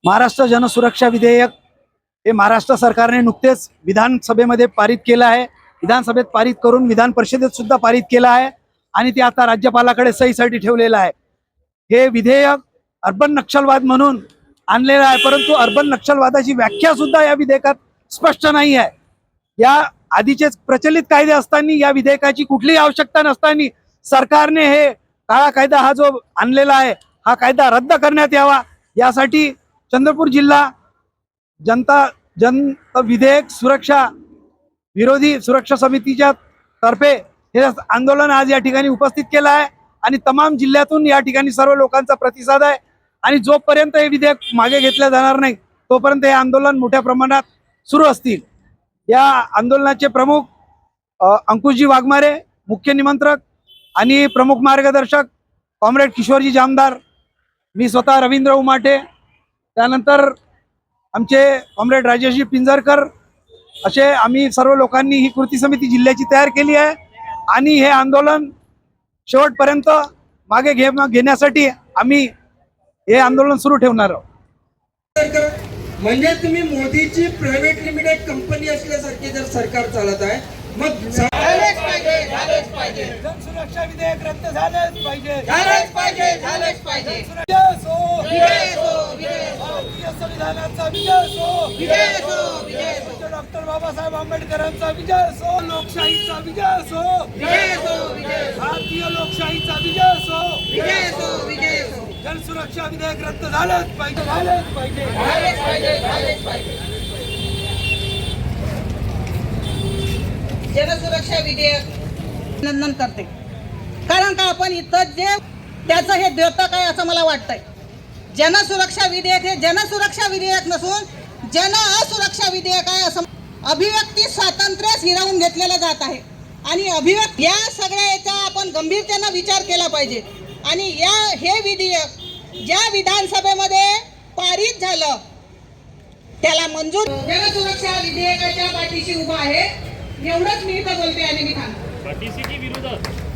महाराष्ट्र जनसुरक्षा विधेयक हे महाराष्ट्र सरकारने नुकतेच विधानसभेमध्ये पारित केलं आहे। विधानसभेत पारित करून विधान परिषदेत सुद्धा पारित केलं आहे आणि ते आता राज्यपालाकडे सहीसाठी ठेवलेलं आहे। हे विधेयक अर्बन नक्षलवाद म्हणून आणलेलं आहे, परंतु अर्बन नक्षलवादाची व्याख्या सुद्धा या विधेयकात स्पष्ट नाही आहे। या आधीचे प्रचलित कायदे असताना या विधेयकाची कुठलीही आवश्यकता नसताना सरकारने हे काळा कायदा हा जो आणलेला आहे हा कायदा रद्द करण्यात यावा, यासाठी चंद्रपूर जिल्हा जन विधेयक सुरक्षा विरोधी सुरक्षा समितीच्या तर्फे हे आंदोलन आज या ठिकाणी उपस्थित केलं आहे आणि तमाम जिल्ह्यातून या ठिकाणी सर्व लोकांचा प्रतिसाद आहे आणि जोपर्यंत हे विधेयक मागे घेतले जाणार नाही तोपर्यंत हे आंदोलन मोठ्या प्रमाणात सुरू असतील। या आंदोलनाचे प्रमुख अंकुशजी वाघमारे मुख्य निमंत्रक आणि प्रमुख मार्गदर्शक कॉम्रेड किशोरजी जामदार, मी स्वतः रवींद्र उमाटे, त्यानंतर आमचे कॉम्रेड राजेशजी पिंजरकर, असे आम्ही सर्व लोकांनी ही कृती समिती जिल्ह्याची तयार केली आहे आणि हे आंदोलन शेवटपर्यंत मागे घेण्यासाठी आम्ही हे आंदोलन सुरू ठेवणार आहोत। म्हणजे तुम्ही मोदीची प्रायव्हेट लिमिटेड कंपनी असल्यासारखे जर सरकार चालत आहे, मग झालेच पाहिजे जनसुरक्षा विधेयक रद्द झालेच पाहिजे, झालेच पाहिजे भारतीय संविधानाचा विजय असो, डॉक्टर बाबासाहेब आंबेडकरांचा विजय असो, लोकशाहीचा विजय असो, भारतीय लोकशाहीचा विजय असो, जनसुरक्षा विधेयक रद्द झालेच पाहिजे। जनसुरक्षा विधेयक अभिनंदन करते, कारण का आपण इथं जे त्याचं हे द्योतक आहे असं मला वाटतंय। जनसुरक्षा विधेयक हे जनसुरक्षा विधेयक नसून जन असुरक्षा विधेयक आहे असं अभिव्यक्ती स्वातंत्र्य हिरावून घेतलेलं जात आहे आणि अभिव्यक्ती या सगळ्या याचा आपण गंभीरतेने विचार केला पाहिजे आणि हे विधेयक ज्या विधानसभेमध्ये पारित झालं त्याला मंजूर जनसुरक्षा विधेयकाच्या पाठीशी उभा आहे, एवढंच मी इथं बोलते आणि मी थांबते। पाठीशी की विरोधात?